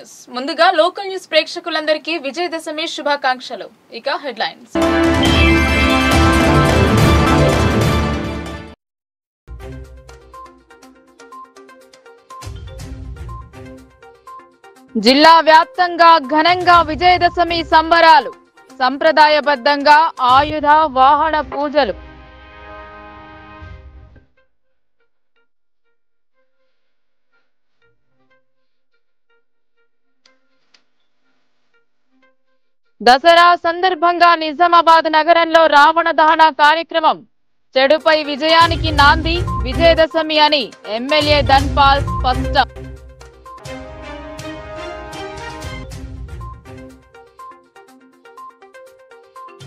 News ముందుగా local news ప్రేక్షకులందరికీ విజయదశమి శుభాకాంక్షలు. ఇక హెడ్లైన్స్. జిల్లా వ్యాప్తంగా ఘనంగా విజయదశమి సంబరాలు. సంప్రదాయబద్ధంగా ఆయుధ వాహన పూజలు. దసరా సందర్భంగా నిజామాబాద్ నగరంలో రావణ దహన కార్యక్రమం. చెడుపై విజయానికి నాంది విజయదశమి అని ఎమ్మెల్యే ధన్పాల్ స్పష్టం.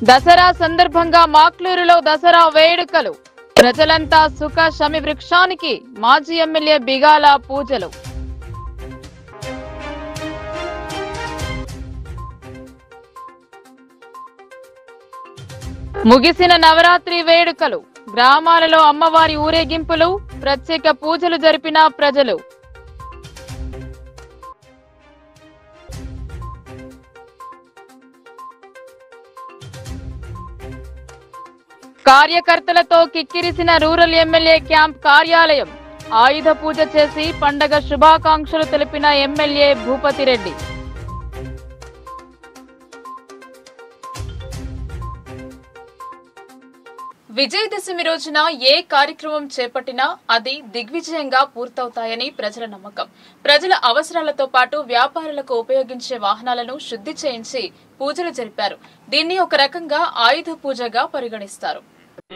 దసరా సందర్భంగా మాక్లూరులో దసరా వేడుకలు. ప్రజలంతా సుఖ శమి వృక్షానికి మాజీ ఎమ్మెల్యే బిగాల పూజలు. ముగిసిన నవరాత్రి వేడుకలు. గ్రామాలలో అమ్మవారి ఊరేగింపులు, ప్రత్యేక పూజలు జరిపిన ప్రజలు. కార్యకర్తలతో కిక్కిరిసిన రూరల్ ఎమ్మెల్యే క్యాంప్ కార్యాలయం. ఆయుధ పూజ చేసి పండగ శుభాకాంక్షలు తెలిపిన ఎమ్మెల్యే భూపతిరెడ్డి. విజయదశమి రోజున ఏ కార్యక్రమం చేపట్టినా అది దిగ్విజయంగా పూర్తవుతాయని ప్రజల నమ్మకం. ప్రజల అవసరాలతో పాటు వ్యాపారులకు ఉపయోగించే వాహనాలను శుద్ధి చేయించి పూజలు జరిపారు. దీన్ని ఒక రకంగా ఆయుధ పూజగా పరిగణిస్తారు.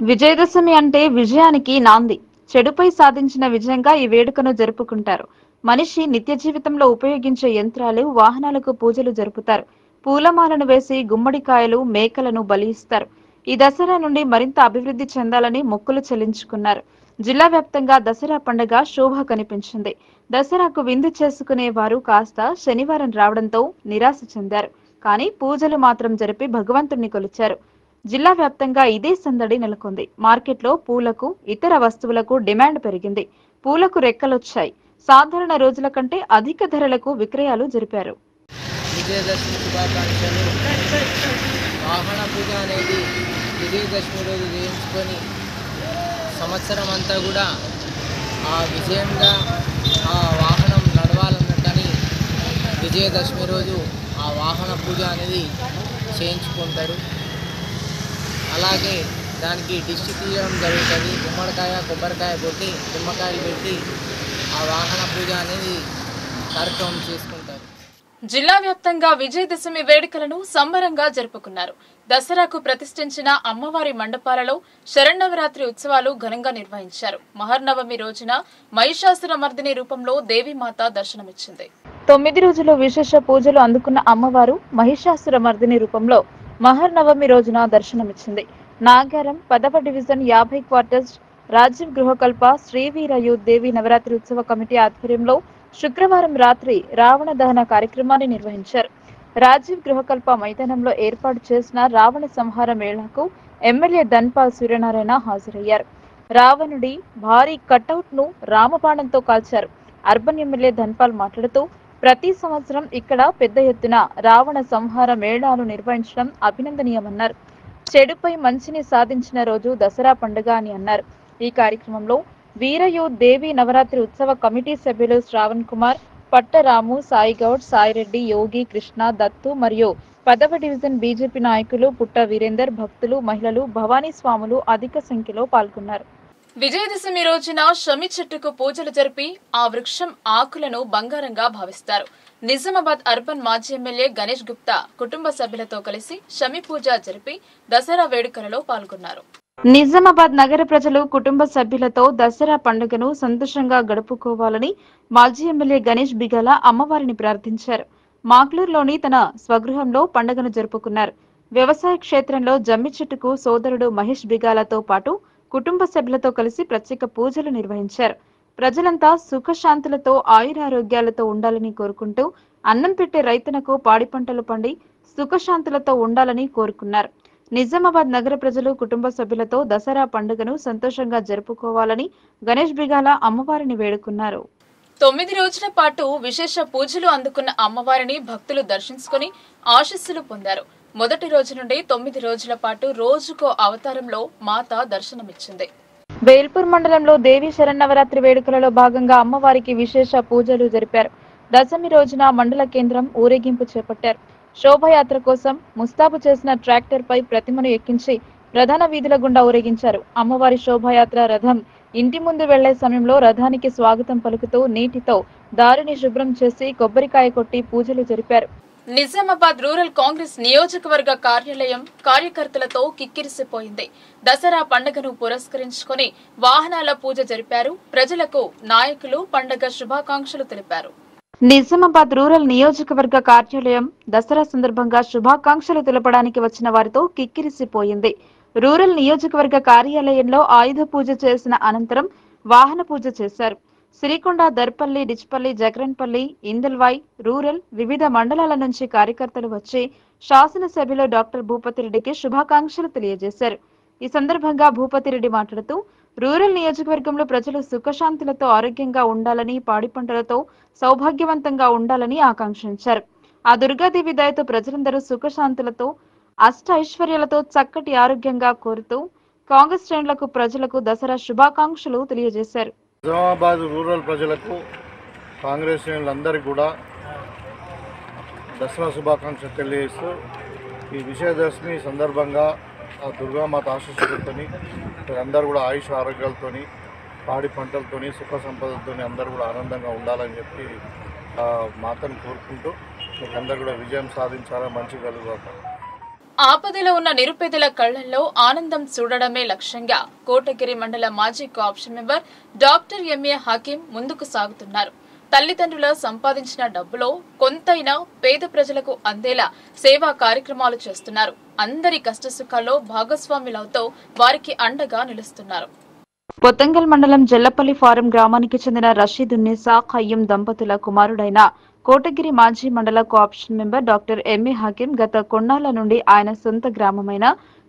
విజయదశమి అంటే విజయానికి నాంది. చెడుపై సాధించిన విజయంగా ఈ వేడుకను జరుపుకుంటారు. మనిషి నిత్య జీవితంలో ఉపయోగించే యంత్రాలు, వాహనాలకు పూజలు జరుపుతారు. పూలమాలను వేసి గుమ్మడికాయలు, మేకలను బలి ఇస్తారు. ఈ దసరా నుండి మరింత అభివృద్ధి చెందాలని మొక్కులు చెల్లించుకున్నారు. జిల్లా వ్యాప్తంగా దసరా పండుగ శోభ కనిపించింది. దసరాకు విందు చేసుకునే వారు కాస్త శనివారం రావడంతో నిరాశ చెందారు. కానీ పూజలు మాత్రం జరిపి భగవంతుణ్ణి కొలిచారు. జిల్లా వ్యాప్తంగా ఇదే సందడి నెలకొంది. మార్కెట్లో పూలకు, ఇతర వస్తువులకు డిమాండ్ పెరిగింది. పూలకు రెక్కలొచ్చాయి. సాధారణ రోజుల కంటే అధిక ధరలకు విక్రయాలు జరిపారు. విజయదశమి శుభాకాంక్షలు. వాహన పూజ అనేది విజయదశమి రోజు చేయించుకొని సంవత్సరం అంతా కూడా ఆ విజయంగా ఆ వాహనం నడవాలన్నట్టని విజయదశమి రోజు ఆ వాహన పూజ అనేది చేయించుకుంటారు. అలాగే దానికి దిష్టి తీయడం జరుగుతుంది. గుమ్మడికాయ, కొబ్బరికాయ కొట్టి, నిమ్మకాయలు పెట్టి ఆ వాహన పూజ అనేది కార్యక్రమం చేసుకుంటారు. జిల్లా వ్యాప్తంగా విజయదశమి వేడుకలను సంబరంగా జరుపుకున్నారు. దసరాకు ప్రతిష్ఠించిన అమ్మవారి మండపాలలో శరన్నవరాత్రి ఉత్సవాలు ఘనంగా నిర్వహించారు. మహర్నవమి రోజున మహిషాసురమర్దిని రూపంలో దేవీమాత దర్శనమిచ్చింది. 9 రోజులు విశేష పూజలు అందుకున్న అమ్మవారు మహిషాసురమర్దిని రూపంలో మహర్నవమి రోజున దర్శనమిచ్చింది. నాగారం 10వ డివిజన్ 50 క్వార్టర్స్ రాజీవ్ గృహకల్ప శ్రీవీరయు దేవి నవరాత్రి ఉత్సవ కమిటీ ఆధ్వర్యంలో శుక్రవారం రాత్రి రావణ దహన కార్యక్రమాన్ని నిర్వహించారు. రాజీవ్ గృహకల్ప మైదానంలో ఏర్పాటు చేసిన రావణ సంహార మేళాకు ఎమ్మెల్యే ధన్పాల్ సూర్యనారాయణ హాజరయ్యారు. రావణుడి భారీ కటౌట్ ను రామబాణంతో కాల్చారు. అర్బన్ ఎమ్మెల్యే ధన్పాల్ మాట్లాడుతూ ప్రతి సంవత్సరం ఇక్కడ పెద్ద ఎత్తున రావణ సంహార మేళాలు నిర్వహించడం అభినందనీయమన్నారు. చెడుపై మంచిని సాధించిన రోజు దసరా పండుగ అని అన్నారు. ఈ కార్యక్రమంలో వీరయు దేవి నవరాత్రి ఉత్సవ కమిటీ సభ్యులు శ్రావణ్ కుమార్, పట్టరాము, సాయిగౌడ్, సాయిరెడ్డి, యోగి, కృష్ణ, దత్తు మరియు 10వ డివిజన్ బీజేపీ నాయకులు పుట్ట వీరేందర్, భక్తులు, మహిళలు, భవానీ స్వాములు అధిక సంఖ్యలో పాల్గొన్నారు. విజయదశమి రోజున షమి చెట్టుకు పూజలు జరిపి ఆ వృక్షం ఆకులను బంగారంగా భావిస్తారు. నిజామాబాద్ అర్బన్ మాజీ ఎమ్మెల్యే గణేష్ గుప్తా కుటుంబ సభ్యులతో కలిసి షమి పూజ జరిపి దసరా వేడుకలలో పాల్గొన్నారు. నిజామాబాద్ నగర ప్రజలు కుటుంబ సభ్యులతో దసరా పండుగను సంతోషంగా గడుపుకోవాలని మాజీ ఎమ్మెల్యే గణేష్ బిగాల అమ్మవారిని ప్రార్థించారు. మాక్లూరులోని తన స్వగృహంలో పండుగను జరుపుకున్నారు. వ్యవసాయ క్షేత్రంలో జమ్మి చెట్టుకు సోదరుడు మహేష్ బిగాలతో పాటు కుటుంబ సభ్యులతో కలిసి ప్రత్యేక పూజలు నిర్వహించారు. ప్రజలంతా సుఖశాంతులతో ఆయురారోగ్యాలతో ఉండాలని కోరుకుంటూ అన్నం పెట్టే రైతునకు పాడి పంటలు పండి సుఖశాంతులతో ఉండాలని కోరుకున్నారు. నిజామాబాద్ నగర ప్రజలు కుటుంబ సభ్యులతో దసరా పండుగను సంతోషంగా జరుపుకోవాలని గణేష్ బిగాల అమ్మవారిని వేడుకున్నారు. 9 రోజుల పాటు విశేష పూజలు అందుకున్న అమ్మవారిని భక్తులు దర్శించుకుని ఆశీస్సులు పొందారు. మొదటి రోజు నుండి 9 రోజుల పాటు రోజుకో అవతారంలో మాత దర్శనమిచ్చింది. బేల్పూర్ మండలంలో దేవి శరన్నవరాత్రి వేడుకలలో భాగంగా అమ్మవారికి విశేష పూజలు జరిపారు. దశమి రోజున మండల కేంద్రం ఊరేగింపు చేపట్టారు. శోభయాత్ర కోసం ముస్తాబు చేసిన ట్రాక్టర్ పై ప్రతిమను ఎక్కించి ప్రధాన వీధుల గుండా ఊరేగించారు. అమ్మవారి శోభయాత్ర రథం ఇంటి ముందు వెళ్లే సమయంలో రథానికి స్వాగతం పలుకుతూ నీటితో దారిని శుభ్రం చేసి కొబ్బరికాయ కొట్టి పూజలు జరిపారు. నిజామాబాద్ రూరల్ కాంగ్రెస్ నియోజకవర్గ కార్యాలయం కార్యకర్తలతో కిక్కిరిసిపోయింది. దసరా పండుగను పురస్కరించుకుని వాహనాల పూజ జరిపారు. ప్రజలకు నాయకులు పండుగ శుభాకాంక్షలు తెలిపారు. నిజామాబాద్ రూరల్ నియోజకవర్గ కార్యాలయం దసరా సందర్భంగా శుభాకాంక్షలు తెలపడానికి వచ్చిన వారితో కిక్కిరిసిపోయింది. రూరల్ నియోజకవర్గ కార్యాలయంలో ఆయుధ పూజ చేసిన అనంతరం వాహన పూజ చేశారు. సిరికొండ, దర్పల్లి, డిచ్పల్లి, జగరన్పల్లి, ఇందల్వాయ్, రూరల్ వివిధ మండలాల నుంచి కార్యకర్తలు వచ్చి శాసనసభ్యులు డాక్టర్ భూపతిరెడ్డికి శుభాకాంక్షలు తెలియజేశారు. ఈ సందర్భంగా భూపతిరెడ్డి మాట్లాడుతూ రూరల్ నియోజకవర్గంలో ప్రజలు సుఖశాంతులతో ఆరోగ్యంగా ఉండాలని, పాడి పంటలతో సౌభాగ్యవంతంగా ఉండాలని ఆకాంక్షించారు. ఆ దుర్గాదేవి దయతో ప్రజలందరూ సుఖశాంతులతో అష్ట ఐశ్వర్యాలతో చక్కటి ఆరోగ్యంగా కోరుతూ కాంగ్రెస్ శ్రేణులకు ప్రజలకు దసరా శుభాకాంక్షలు తెలియజేశారు. నిజామాబాద్ రూరల్ ప్రజలకు కాంగ్రెస్ శ్రేణులందరికీ కూడా దసరా శుభాకాంక్షలు తెలియజేస్తూ ఈ విజయదశమి సందర్భంగా ఆ దుర్గామాత ఆశీస్సులతోని అందరూ కూడా ఆయుష్ ఆరోగ్యాలతోని పాడి పంటలతోని సుఖ సంపదలతోని అందరూ కూడా ఆనందంగా ఉండాలని చెప్పి మాతను కోరుకుంటూ మీకు అందరూ కూడా విజయం సాధించాలని మంచి కలుగుతారు. ఆపదలో ఉన్న నిరుపేదల కళ్లల్లో ఆనందం చూడడమే లక్ష్యంగా కోటగిరి మండల మాజీ co-option member doctor MA Hakeem ముందుకు సాగుతున్నారు. తల్లిదండ్రుల సంపాదించిన డబ్బులో కొంతైనా పేద ప్రజలకు అందేలా సేవా కార్యక్రమాలు చేస్తున్నారు. అందరి కష్టసుఖాల్లో భాగస్వాములవుతూ వారికి అండగా నిలుస్తున్నారు. పొత్తంగల్ మండలం జల్లపల్లి ఫారం గ్రామానికి చెందిన రషీద్ ఉన్నీసా ఖయ్యం దంపతుల కుమారుడైన కోటగిరి మాజీ మండల co-option member doctor MA Hakeem గత కొన్నాళ్ల నుండి ఆయన సొంత గ్రామమైన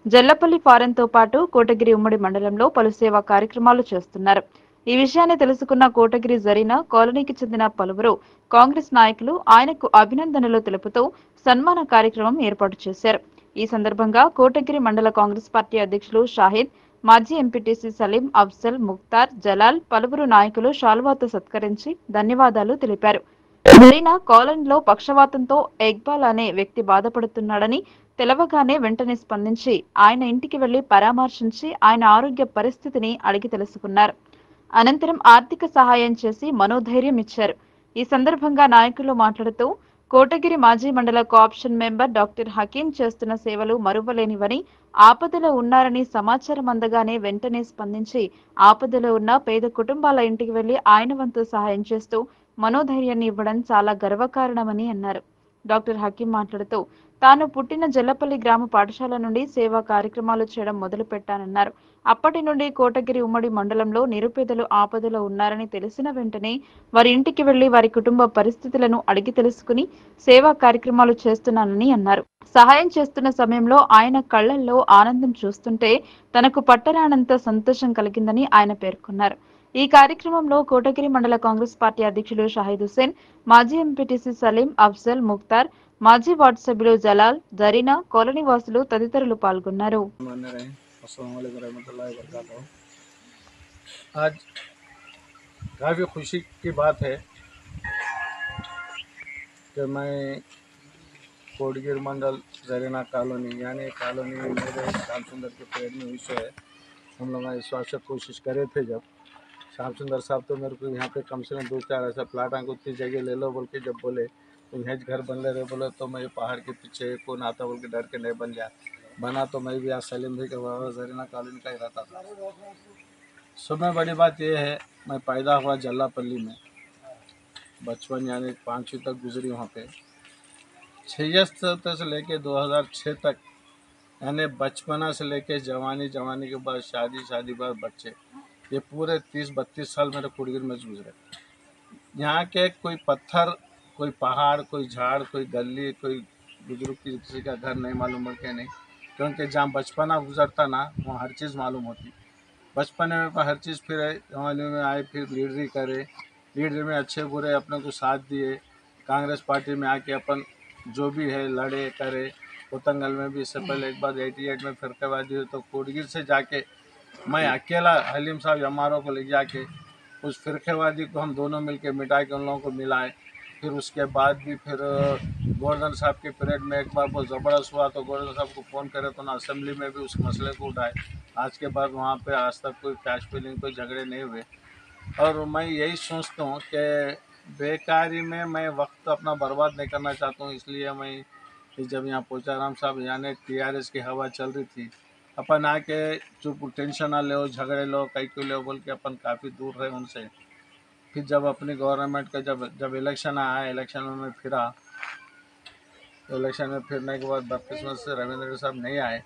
జల్లపల్లి ఫారంతో పాటు కోటగిరి ఉమ్మడి మండలంలో పలు సేవా కార్యక్రమాలు చేస్తున్నారు. ఈ విషయాన్ని తెలుసుకున్న కోటగిరి జరీనా కాలనీకి చెందిన పలువురు కాంగ్రెస్ నాయకులు ఆయనకు అభినందనలు తెలుపుతూ సన్మాన కార్యక్రమం ఏర్పాటు చేశారు. ఈ సందర్భంగా కోటగిరి మండల కాంగ్రెస్ పార్టీ అధ్యక్షులు షాహిద్, మాజీ ఎంపీటీసీ సలీం, అఫ్జల్, ముక్తార్, జలాల్ పలువురు నాయకులు శాల్వాతో సత్కరించి ధన్యవాదాలు తెలిపారు. జరీనా కాలనీలో పక్షవాతంతో ఇక్బాల్ అనే వ్యక్తి బాధపడుతున్నాడని తెలవగానే వెంటనే స్పందించి ఆయన ఇంటికి వెళ్లి పరామర్శించి ఆయన ఆరోగ్య పరిస్థితిని అడిగి తెలుసుకున్నారు. అనంతరం ఆర్థిక సహాయం చేసి మనోధైర్యం ఇచ్చారు. ఈ సందర్భంగా నాయకులు మాట్లాడుతూ కోటగిరి మాజీ మండల కోఆప్షన్ మెంబర్ డాక్టర్ హకీం చేస్తున్న సేవలు మరువలేనివని, ఆపదలో ఉన్నారని సమాచారం అందగానే వెంటనే స్పందించి ఆపదలో ఉన్న పేద కుటుంబాల ఇంటికి వెళ్లి ఆయన వంతు సహాయం చేస్తూ మనోధైర్యాన్ని ఇవ్వడం చాలా గర్వకారణమని అన్నారు. డాక్టర్ హకీం మాట్లాడుతూ తాను పుట్టిన జల్లపల్లి గ్రామ పాఠశాల నుండి సేవా కార్యక్రమాలు చేయడం మొదలు పెట్టానన్నారు. అప్పటి నుండి కోటగిరి ఉమ్మడి మండలంలో నిరుపేదలు ఆపదలో ఉన్నారని తెలిసిన వెంటనే వారి ఇంటికి వెళ్లి వారి కుటుంబ పరిస్థితులను అడిగి తెలుసుకుని సేవా కార్యక్రమాలు చేస్తున్నానని అన్నారు. సహాయం చేస్తున్న సమయంలో ఆయన కళ్లల్లో ఆనందం చూస్తుంటే తనకు పట్టరానంత సంతోషం కలిగిందని ఆయన పేర్కొన్నారు. ఈ కార్యక్రమంలో కోటగిరి మండల కాంగ్రెస్ పార్టీ అధ్యక్షులు షాహిద్ హుస్సేన్, మాజీ ఎంపీటీసీ సలీం, అఫ్జల్, ముక్తార్, మాజీ వార్డు సభ్యులు జలాల్, జరీనా, కాలనీ వాసులు తదితరులు పాల్గొన్నారు. आज काफ़ी खुशी की बात है कि मैं कोटगिर मंडल जरीना कॉलोनी यानी कॉलोनी मेरे श्याम सुंदर के पेड़ में विषय है। हम लोग इस बात से कोशिश करे थे जब श्याम सुंदर साहब तो मेरे को यहाँ पे कम से कम 2-4 ऐसा प्लाट को उतनी जगह ले लो बोल के जब बोले तो यहाँ घर बन ले रहे बोले तो मैं पहाड़ के पीछे कौन आता बोल के डर के नहीं बन जाए बना तो मैं भी आज सलीम भाई के जरीना कॉलोनी का ही रहता था। सुबह बड़ी बात यह है मैं पैदा हुआ जल्लापल्ली में, बचपन यानी 5वीं तक गुजरी वहाँ पे। 76 से लेके 2006 तक यानी बचपना से लेके जवानी के बाद शादी बाद बच्चे, ये पूरे 30-32 साल मेरे कोटगिर में गुजरे। यहाँ के कोई पत्थर, कोई पहाड़, कोई झाड़, कोई गली, कोई बुजुर्ग की किसी का घर नहीं मालूम के नहीं, क्योंकि जहाँ बचपना गुजरता ना वहाँ हर चीज़ मालूम होती। बचपन में हर चीज़ फिर जवानी में आए, फिर लीडरी करे, लीडर में अच्छे बुरे अपने को साथ दिए। कांग्रेस पार्टी में आके अपन जो भी है लड़े करे। कोतंगल में भी इससे पहले एक बार 88 में फिरकावादी हुई तो कोटगिर से जाके मैं अकेला हलीम साहब एमआरओ को ले जाके उस फिरकेवादी को हम दोनों मिलके मिटा के उन लोगों को मिलाए। फिर उसके बाद भी फिर गोवर्धन साहब के पीरियड में एक बार बहुत ज़बरदस्त हुआ तो गोवर्धन साहब को फ़ोन करे तो ना असेंबली में भी उस मसले को उठाए। आज के बाद वहाँ पे आज तक कोई कैश फीलिंग कोई झगड़े नहीं हुए। और मैं यही सोचता हूँ कि बेकारी में मैं वक्त अपना बर्बाद नहीं करना चाहता हूँ, इसलिए मैं जब यहाँ पोचाराम साहब यानी TRS की हवा चल रही थी अपन आके चुप टेंशन ना ले झगड़े लो कई क्यों ले बोल के अपन काफ़ी दूर रहे उनसे। फिर जब अपनी गवर्नमेंट का जब इलेक्शन आया, इलेक्शन में मैं फिरा, इलेक्शन में फिरने के बाद बदकिस्मत से रविंद्र साहब नहीं आए।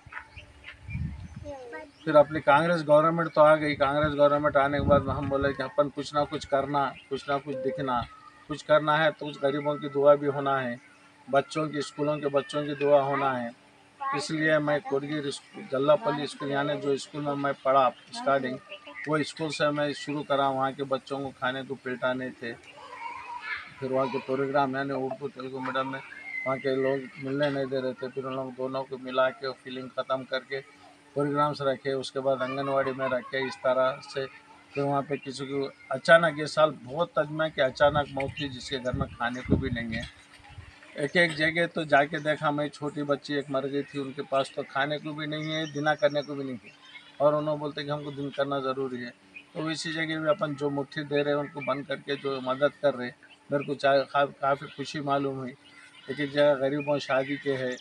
फिर अपनी कांग्रेस गवर्नमेंट तो आ गई। कांग्रेस गवर्नमेंट आने के बाद हम बोले कि अपन कुछ ना कुछ करना, कुछ ना कुछ दिखना, कुछ करना है तो कुछ गरीबों की दुआ भी होना है, बच्चों की स्कूलों के बच्चों की दुआ होना है। इसलिए मैं कोटगिर जल्लापल्ली स्कूल यानी जो स्कूल में मैं पढ़ा स्टार्टिंग, वो स्कूल से मैं शुरू करा। वहाँ के बच्चों को खाने को पिलटाने थे। फिर वहाँ के प्रोग्राम यानी उर्दू तेलुगु मीडियम में वहाँ के लोग मिलने नहीं दे रहे थे, फिर उन लोग दोनों को मिला के फीलिंग ख़त्म करके प्रोग्राम्स रखे। उसके बाद आंगनवाड़ी में रखे। इस तरह से फिर वहाँ पे किसी को अचानक ये साल बहुत तजमा कि अचानक मौत थी जिसके घर में खाने को भी नहीं है। एक एक जगह तो जाके देखा मैं, छोटी बच्ची एक मर गई थी, उनके पास तो खाने को भी नहीं है, दिना करने को भी नहीं है, और उन्होंने बोलते कि हमको दिन करना ज़रूरी है। तो इसी जगह भी अपन जो मुट्ठी दे रहे हैं उनको बंद करके जो मदद कर रहे, मेरे को काफ़ी खुशी मालूम हुई। एक एक जगह गरीबों शादी के है,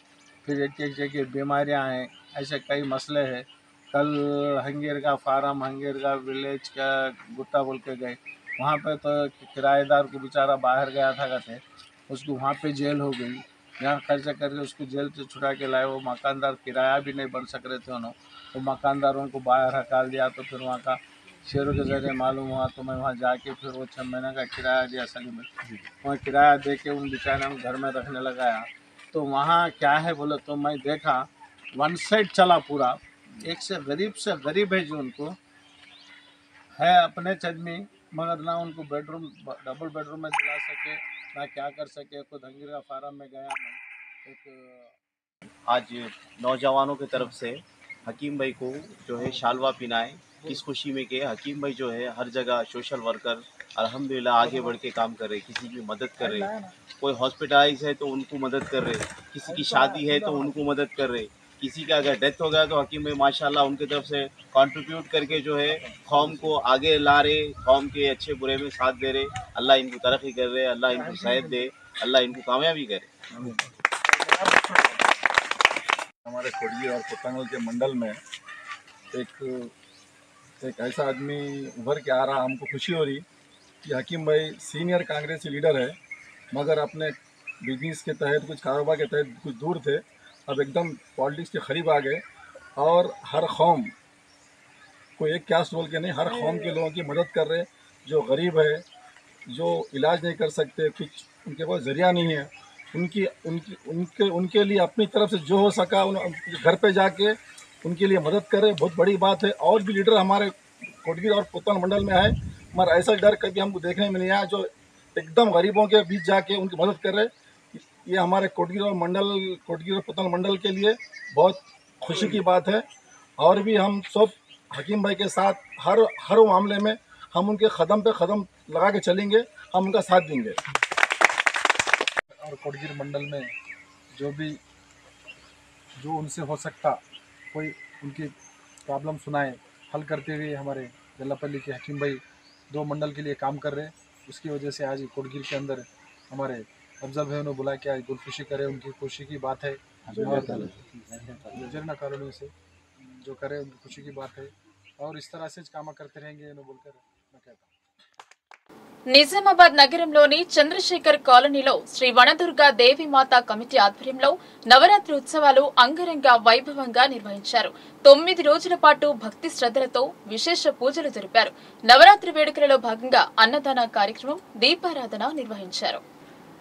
फिर एक एक जगह बीमारियाँ हैं, ऐसे कई मसले हैं। कल हंगेरगा फार्म, हंगेरगा विलेज का गुट्टा बोल के गए, वहाँ पे तो किराएदार को बेचारा बाहर गया था कहते, उसको वहाँ पे जेल हो गई। यहाँ खर्चा करके उसको जेल से छुड़ा के लाए। वो मकानदार किराया भी नहीं भर सक रहे थे उन्होंने, तो मकानदारों को बाहर हकाल दिया। तो फिर वहाँ का शेरों के जरिए मालूम हुआ तो मैं वहाँ जाके फिर वो 6 महीने का किराया दिया। सली में वहाँ किराया दे के उन बेचारे घर में रखने लगाया। तो वहाँ क्या है बोले तो मैं देखा वन साइड चला पूरा, एक से गरीब है जो उनको है अपने चदमी, मगर ना उनको बेडरूम डबल बेडरूम में दिला सके ना क्या कर सके। खुद हंगेरगा फार्म में गया मैं एक आज नौजवानों की तरफ से हकीम भाई को जो है शालवा पिनाए, किस खुशी में कि हकीम भाई जो है हर जगह सोशल वर्कर अल्हम्दुलिल्लाह आगे बढ़ के काम कर रहे, किसी की मदद कर रहे, कोई हॉस्पिटलाइज है तो उनको मदद कर रहे, किसी की शादी है तो उनको मदद कर रहे, किसी का अगर डेथ हो गया तो हकीम भाई माशाल्लाह उनकी तरफ से कंट्रीब्यूट करके जो है कौम को आगे ला रहे, कौम के अच्छे बुरे में साथ दे रहे। अल्लाह इनको तरक्की कर रहे, अल्लाह इनको सेहत दे, अल्लाह इनको कामयाबी करे। हमारे कोटगिर और कोतंगल के मंडल में एक ऐसा आदमी उभर के आ रहा, हमको खुशी हो रही कि हकीम भाई सीनियर कांग्रेसी लीडर है, मगर अपने बिजनेस के तहत कुछ कारोबार के तहत कुछ दूर थे, अब एकदम पॉलिटिक्स के करीब आ गए और हर कौम को एक कैस्ट बोल के नहीं, हर कौम के लोगों की मदद कर रहे। जो गरीब है, जो इलाज नहीं कर सकते, कुछ उनके पास जरिया नहीं है, उनके लिए अपनी तरफ से जो हो सका घर पे जाके उनके लिए मदद करे, बहुत बड़ी बात है। और भी लीडर हमारे कोटगिर और कोतंगल मंडल में है, मगर ऐसा लीडर कभी हमको देखने में नहीं आया जो एकदम गरीबों के बीच जाके उनकी मदद कर रहे। ये हमारे कोटगिर और कोतंगल मंडल के लिए बहुत खुशी की बात है। और भी हम सब हकीम भाई के साथ हर मामले में हम उनके कदम पे कदम लगा के चलेंगे, हम उनका साथ देंगे। और कोटगिर मंडल में जो उनसे हो सकता कोई उनकी प्रॉब्लम सुनाए, हल करते हुए हमारे जल्लापल्ली के हकीम भाई 2 मंडल के लिए काम कर रहे हैं। उसकी वजह से आज कोटगिर के अंदर हमारे अफजल भाई ने बुला के आज गुलखुशी करे, उनकी खुशी की बात है। जरना कॉलोनी से जो करे उनकी खुशी की बात है, और इस तरह से काम करते रहेंगे बोलकर मैं कहता हूँ। నిజామాబాద్ నగరంలోని చంద్రశేఖర్ కాలనీలో శ్రీ వనదుర్గ దేవిమాత కమిటీ ఆధ్వర్యంలో నవరాత్రి ఉత్సవాలు అంగరంగ వైభవంగా నిర్వహించారు. 9 రోజుల పాటు భక్తి శ్రద్ధలతో విశేష పూజలు జరిపారు. నవరాత్రి వేడుకలలో భాగంగా అన్నదాన కార్యక్రమం, దీపారాధన నిర్వహించారు.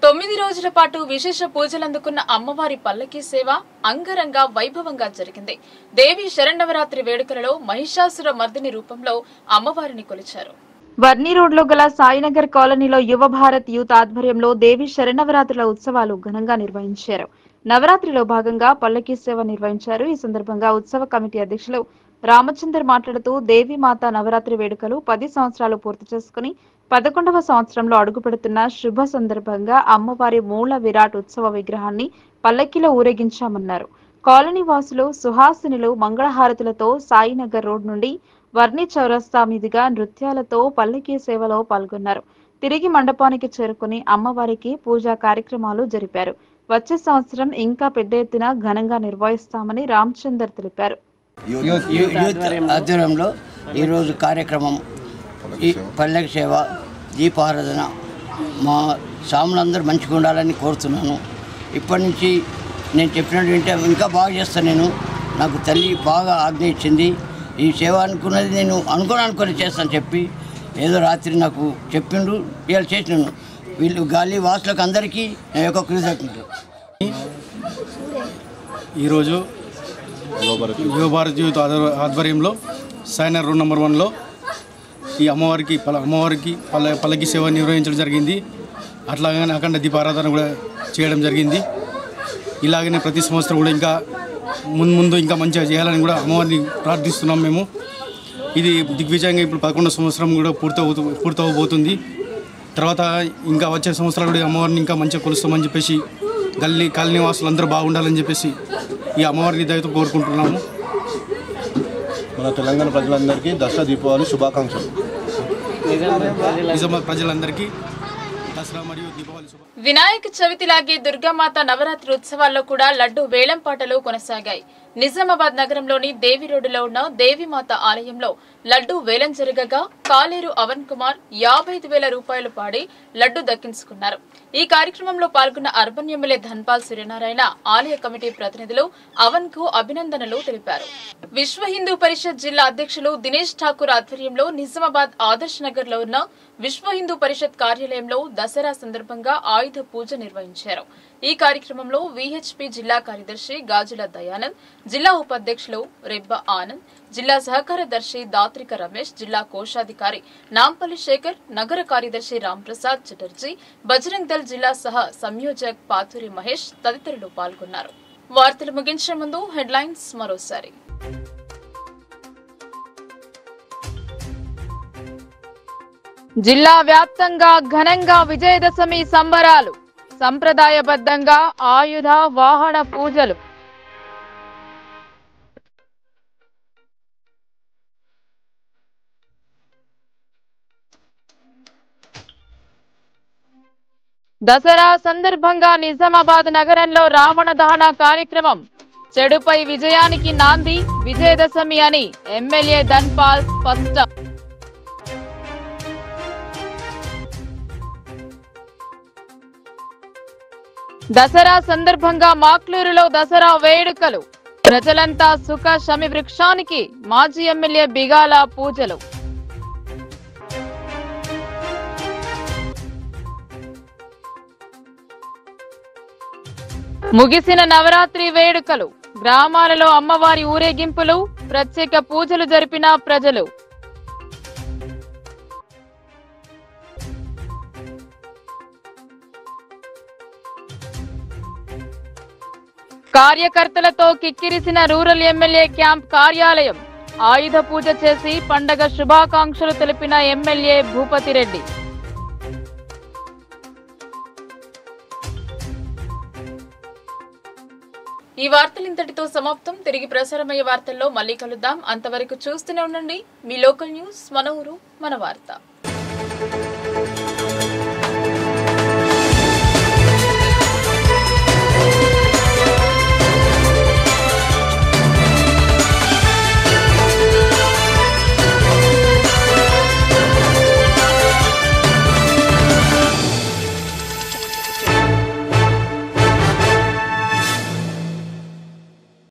9 రోజుల పాటు విశేష పూజలందుకున్న అమ్మవారి పల్లకీ సేవ అంగరంగ వైభవంగా జరిగింది. దేవి శరన్నవరాత్రి వేడుకలలో మహిషాసుర మర్దిని రూపంలో అమ్మవారిని కొలిచారు. వర్ని రోడ్లో గల సాయినగర్ కాలనీలో యువ భారత్ యూత్ ఆధ్వర్యంలో దేవి శరణవరాత్రుల ఉత్సవాలు ఘనంగా నిర్వహించారు. నవరాత్రిలో భాగంగా పల్లకీ సేవ నిర్వహించారు. ఈ సందర్భంగా ఉత్సవ కమిటీ అధ్యక్షులు రామచందర్ మాట్లాడుతూ దేవీమాత నవరాత్రి వేడుకలు 10 సంవత్సరాలు పూర్తి చేసుకుని 11వ సంవత్సరంలో అడుగుపెడుతున్న శుభ సందర్భంగా అమ్మవారి మూల విరాట్ ఉత్సవ విగ్రహాన్ని పల్లకీలో ఊరేగించామన్నారు. కాలనీ వాసులు సుహాసినులు మంగళహారతులతో సాయినగర్ రోడ్ నుండి వర్ని చౌరస్తా మీదుగా నృత్యాలతో పల్లకీ సేవలో పాల్గొన్నారు. తిరిగి మండపానికి చేరుకుని అమ్మవారికి పూజా కార్యక్రమాలు జరిపారు. వచ్చే సంవత్సరం ఇంకా పెద్ద ఎత్తున ఘనంగా నిర్వహిస్తామని రామచందర్ తెలిపారు. యూత్ ఆధ్వర్యంలో ఈరోజు కార్యక్రమం పల్లకి సేవ, దీపారాధన, మా సాములందరూ మంచిగా ఉండాలని కోరుతున్నాను. ఇప్పటి నుంచి నేను చెప్పినట్టు వింటే ఇంకా బాగా చేస్తాను. నాకు తల్లి బాగా ఆజ్ఞ ఇచ్చింది. ఈ సేవ అనుకున్నది నేను అనుకొని చేస్తాను చెప్పి ఏదో రాత్రి నాకు చెప్పిండు, ఇవాళ చేసినాను. వీళ్ళు గాలి వాసులకు అందరికీ నా యొక్క కృతజ్ఞతలు. ఈరోజు యువ భారత్ యూత్ ఆధ్వర్యంలో సాయినగర్ రోడ్ నెంబర్ 1లో ఈ అమ్మవారికి పల్లకి సేవ నిర్వహించడం జరిగింది. అట్లాగనే అఖండ దీపారాధన కూడా చేయడం జరిగింది. ఇలాగనే ప్రతి సంవత్సరం కూడా ఇంకా ముందు ఇంకా మంచిగా చేయాలని కూడా అమ్మవారిని ప్రార్థిస్తున్నాం మేము. ఇది దిగ్విజయంగా ఇప్పుడు 11వ సంవత్సరం కూడా పూర్తవబోతుంది. తర్వాత ఇంకా వచ్చే సంవత్సరాలు కూడా అమ్మవారిని ఇంకా మంచిగా కొలుస్తామని చెప్పేసి కాలనీ వాసులు అందరూ బాగుండాలని చెప్పేసి ఈ అమ్మవారిని దయతో కోరుకుంటున్నాము. మన తెలంగాణ ప్రజలందరికీ దసరా దీపావళి శుభాకాంక్షలు. నిజామాబాద్ ప్రజలందరికీ దసరా మరియు దీపావళి శుభాకాంక్షలు. వినాయక చవితిలాగే దుర్గామాత నవరాత్రి ఉత్సవాల్లో కూడా లడ్డు వేలంపాటలు కొనసాగాయి. నిజామాబాద్ నగరంలోని దేవి రోడ్డులో ఉన్న దేవిమాత ఆలయంలో లడ్డు వేలం జరగగా కాలేరు అవన్ కుమార్ 55,000 రూపాయలు పాడి లడ్డు దక్కించుకున్నారు. ఈ కార్యక్రమంలో పాల్గొన్న అర్బన్ ఎమ్మెల్యే ధన్పాల్ సూర్యనారాయణ, ఆలయ కమిటీ ప్రతినిధులు అవన్ కు అభినందనలు తెలిపారు. విశ్వ హిందూ పరిషత్ జిల్లా అధ్యక్షులు దినేష్ ఠాకూర్ ఆధ్వర్యంలో నిజామాబాద్ ఆదర్శ్ నగర్ లో ఉన్న విశ్వ హిందూ పరిషత్ కార్యాలయంలో దసరా సందర్భంగా ఆయుధ పూజ నిర్వహించారు. ఈ కార్యక్రమంలో విహెచ్పి జిల్లా కార్యదర్శి గాజుల దయానంద్, జిల్లా ఉపాధ్యక్షులు రెబ్బ ఆనంద్, జిల్లా సహకారదర్శి దాత్రిక రమేష్, జిల్లా కోశాధికారి నాంపల్లి శేఖర్, నగర కార్యదర్శి రాంప్రసాద్ చటర్జీ, బజరంగ్ దళ్ జిల్లా సహ సంయోజక్ పాతూరి మహేష్ తదితరులు పాల్గొన్నారు. వార్తలు ముగించే ముందు హెడ్లైన్స్ మరోసారి. జిల్లా వ్యాప్తంగా ఘనంగా విజయదశమి సంబరాలు, సంప్రదాయబద్ధంగా ఆయుధ వాహన పూజలు. దసరా సందర్భంగా నిజామాబాద్ నగరంలో రావణ దహన కార్యక్రమం, చెడుపై విజయానికి నాంది విజయదశమి అని ఎమ్మెల్యే ధన్పాల్ స్పష్టం. దసరా సందర్భంగా మాక్లూరులో దసరా వేడుకలు, ప్రజలంతా సుఖ శమి వృక్షానికి మాజీ ఎమ్మెల్యే బిగాల పూజలు. ముగిసిన నవరాత్రి వేడుకలు, గ్రామాలలో అమ్మవారి ఊరేగింపులు, ప్రత్యేక పూజలు జరిపిన ప్రజలు. కార్యకర్తలతో కిక్కిరిసిన రూరల్ ఎమ్మెల్యే క్యాంప్ కార్యాలయం, ఆయుధ పూజ చేసి పండగ శుభాకాంక్షలు తెలిపిన ఎమ్మెల్యే భూపతిరెడ్డి. ఈ వార్తలు ఇంతటితో సమాప్తం. తిరిగి ప్రసారమయ్యే వార్తల్లో మళ్ళీ కలుద్దాం. అంతవరకు చూస్తూనే ఉండండి మీ లోకల్ న్యూస్, మన ఊరు మన వార్త.